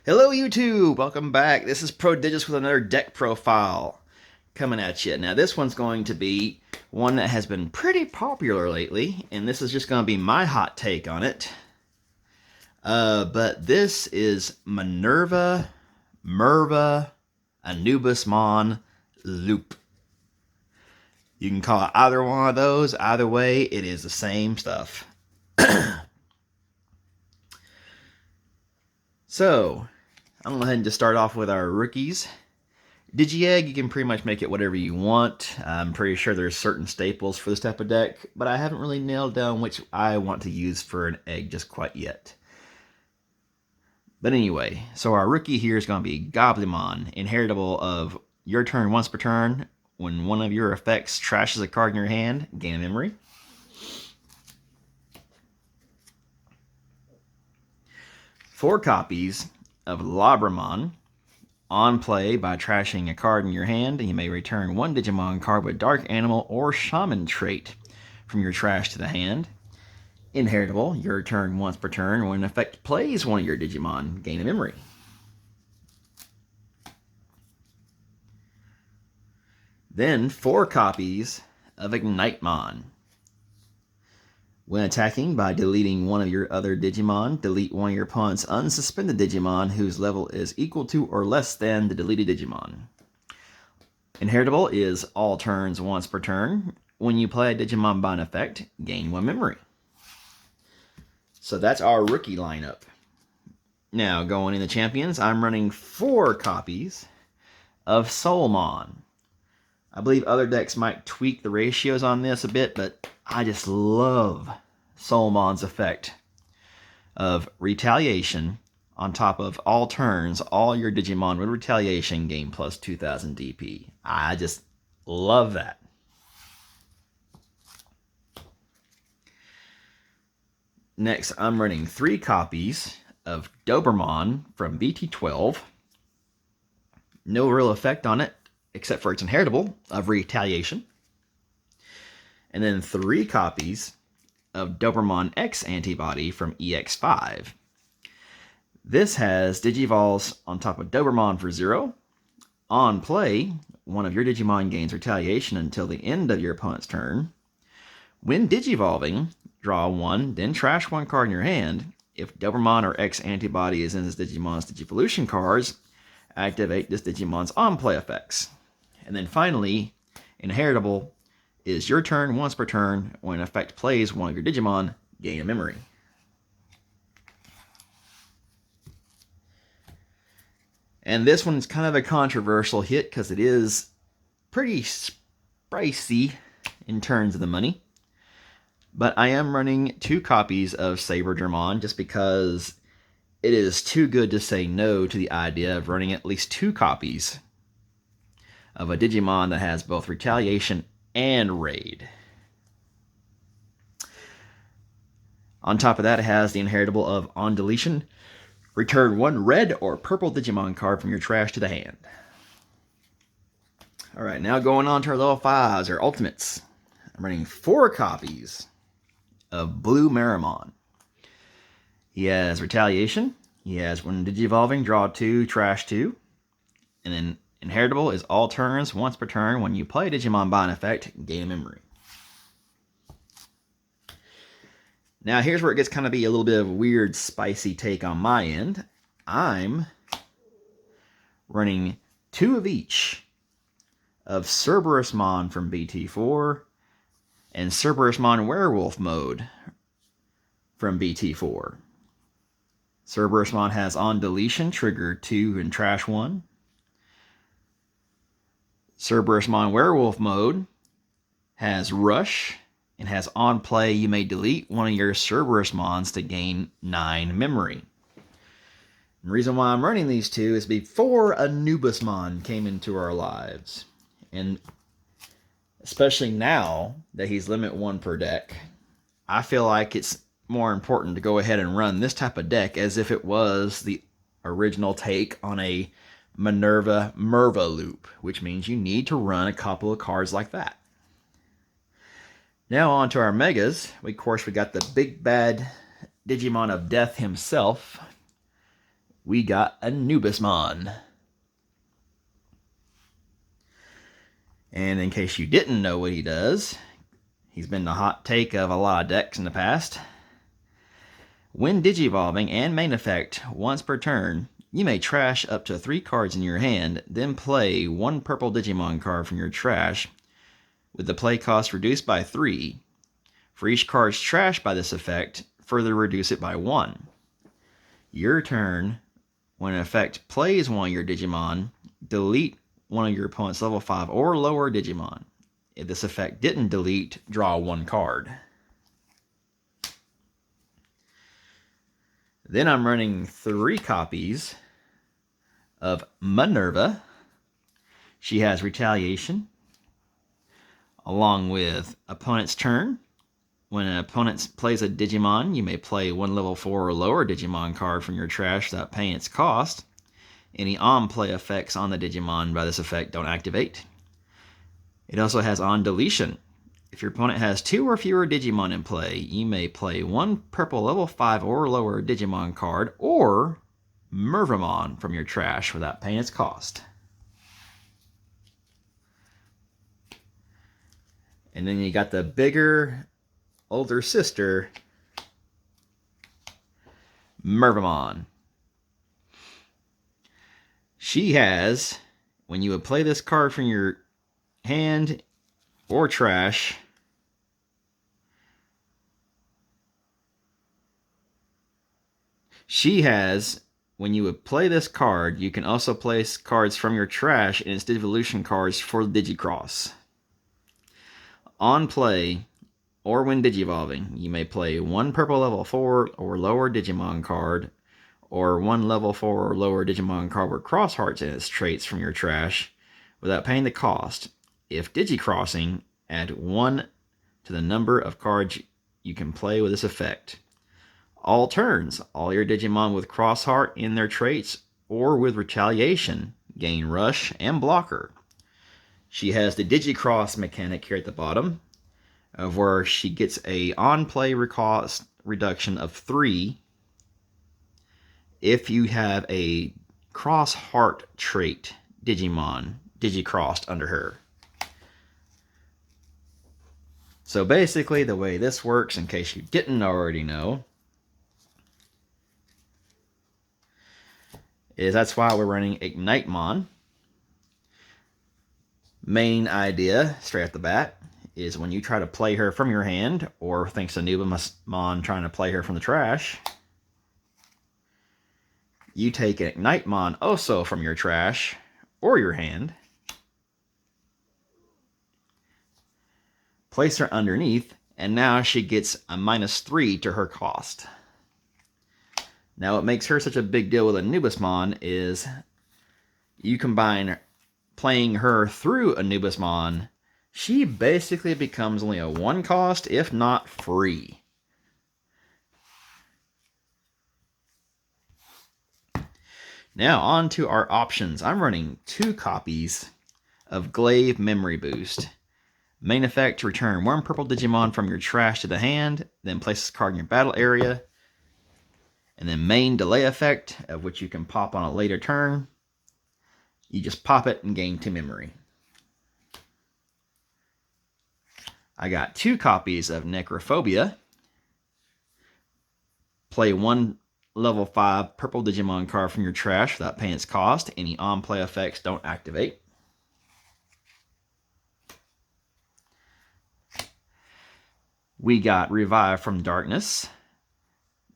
Hello YouTube! Welcome back. This is Prodigious with another deck profile coming at you. Now this one's going to be one that has been pretty popular lately, and this is just going to be my hot take on it. But this is Minerva, Anubismon Loop. You can call it either one of those. Either way, it is the same stuff. So, I'm going to go ahead and just start off with our rookies. Digi-Egg, you can pretty much make it whatever you want. I'm pretty sure there's certain staples for this type of deck, but I haven't really nailed down which I want to use for an egg just quite yet. But anyway, so our rookie here is going to be Goblimon, inheritable of your turn once per turn. When one of your effects trashes a card in your hand, gain a memory. Four copies of Labramon. On play, by trashing a card in your hand, you may return one Digimon card with Dark Animal or Shaman trait from your trash to the hand. Inheritable, your turn once per turn. When an effect plays one of your Digimon, gain a memory. Then four copies of Ignitemon. When attacking, by deleting one of your other Digimon, delete one of your opponent's unsuspended Digimon whose level is equal to or less than the deleted Digimon. Inheritable is all turns once per turn. When you play a Digimon by an effect, gain one memory. So that's our rookie lineup. Now, going in the champions, I'm running four copies of Soulmon. I believe other decks might tweak the ratios on this a bit, but I just love Soulmon's effect of retaliation on top of all turns. All your Digimon with retaliation gain plus 2000 DP. I just love that. Next, I'm running three copies of Dobermon from BT12. No real effect on it, except for its inheritable of retaliation. And then three copies of Dobermon X antibody from EX5. This has Digivolves on top of Dobermon for 0. On play, one of your Digimon gains retaliation until the end of your opponent's turn. When Digivolving, draw one, then trash one card in your hand. If Dobermon or X antibody is in this Digimon's Digivolution cards, activate this Digimon's on-play effects. And then finally, inheritable is your turn once per turn. When an effect plays one of your Digimon, gain a memory. And this one's kind of a controversial hit because it is pretty pricey in terms of the money. But I am running two copies of Saberdramon just because it is too good to say no to the idea of running at least two copies of a Digimon that has both retaliation and raid. On top of that, it has the inheritable of on deletion, return one red or purple Digimon card from your trash to the hand. Alright, now going on to our level 5s, or ultimates. I'm running four copies of Blue Minervamon. He has retaliation. He has when Digivolving, draw 2, trash 2. And then inheritable is all turns once per turn. When you play Digimon by an effect, gain a memory. Now here's where it gets kind of be a little bit of a weird, spicy take on my end. I'm running two of each of Cerberusmon from BT4 and Cerberusmon Werewolf mode from BT4. Cerberusmon has on deletion, trigger 2 and trash 1. Cerberusmon Werewolf mode has rush and has on play, you may delete one of your Cerberusmons to gain 9 memory. The reason why I'm running these two is before Anubismon came into our lives. And especially now that he's limit 1 per deck, I feel like it's more important to go ahead and run this type of deck as if it was the original take on a Minerva loop, which means you need to run a couple of cards like that. Now on to our megas. Of course, we got the big bad Digimon of Death himself, we got Anubismon. And in case you didn't know what he does, he's been the hot take of a lot of decks in the past. When digivolving and main effect once per turn, you may trash up to 3 cards in your hand, then play 1 purple Digimon card from your trash, with the play cost reduced by 3. For each card trashed by this effect, further reduce it by 1. Your turn, when an effect plays one of your Digimon, delete one of your opponent's level 5 or lower Digimon. If this effect didn't delete, draw 1 card. Then I'm running 3 copies of Minerva. She has Retaliation, along with Opponent's Turn. When an opponent plays a Digimon, you may play 1 level 4 or lower Digimon card from your trash without paying its cost. Any on-play effects on the Digimon by this effect don't activate. It also has on deletion. If your opponent has 2 or fewer Digimon in play, you may play 1 purple level 5 or lower Digimon card or Minervamon from your trash without paying its cost. And then you got the bigger, older sister, Mervamon. She has, when you would play this card from your hand or trash, when you would play this card, you can also place cards from your trash in its Digivolution cards for the Digicross. On play, or when Digivolving, you may play 1 purple level 4 or lower Digimon card, or 1 level 4 or lower Digimon card with cross hearts in its traits from your trash, without paying the cost. If Digicrossing, add 1 to the number of cards you can play with this effect. All turns, all your Digimon with cross heart in their traits or with Retaliation gain Rush and Blocker. She has the Digicross mechanic here at the bottom, of where she gets a on-play cost reduction of 3 if you have a cross heart trait Digimon Digicrossed under her. So basically, the way this works, in case you didn't already know, is that's why we're running Ignitemon. Main idea, straight off the bat, is when you try to play her from your hand, or thanks to Anubismon trying to play her from the trash, you take an Ignitemon also from your trash or your hand, place her underneath, and now she gets a -3 to her cost. Now what makes her such a big deal with Anubismon is you combine playing her through Anubismon, she basically becomes only a 1 cost, if not free. Now on to our options. I'm running 2 copies of Glaive Memory Boost. Main effect, return 1 purple Digimon from your trash to the hand, then place this card in your battle area. And then main delay effect, of which you can pop on a later turn. You just pop it and gain 2 memory. I got 2 copies of Necrophobia. Play 1 level 5 purple Digimon card from your trash without paying its cost. Any on-play effects don't activate. We got Revive from Darkness.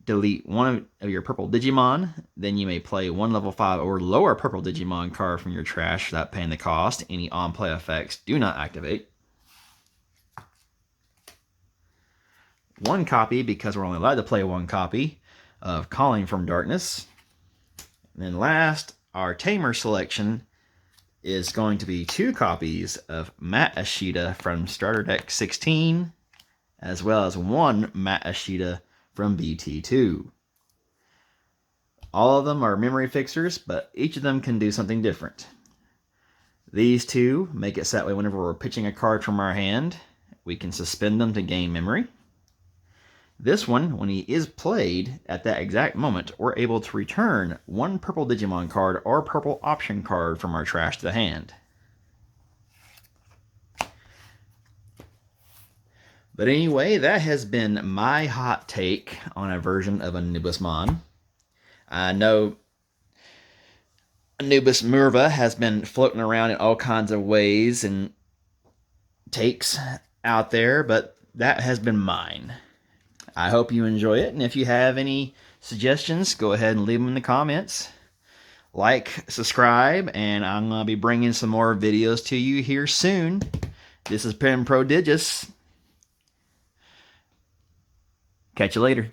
Delete 1 of your purple Digimon. Then you may play 1 level 5 or lower purple Digimon card from your trash without paying the cost. Any on-play effects do not activate. 1 copy, because we're only allowed to play 1 copy, of Calling from Darkness. And then last, our Tamer selection is going to be 2 copies of Matt Ashita from Starter Deck 16, as well as 1 Matt Ashita from BT2. All of them are memory fixers, but each of them can do something different. These 2 make it so that way whenever we're pitching a card from our hand, we can suspend them to gain memory. This one, when he is played at that exact moment, we're able to return one purple Digimon card or purple option card from our trash to the hand. But anyway, that has been my hot take on a version of Anubismon. I know Anubis Merva has been floating around in all kinds of ways and takes out there, but that has been mine. I hope you enjoy it, and if you have any suggestions, go ahead and leave them in the comments. Like, subscribe, and I'm going to be bringing some more videos to you here soon. This is Pen Prodigious. Catch you later.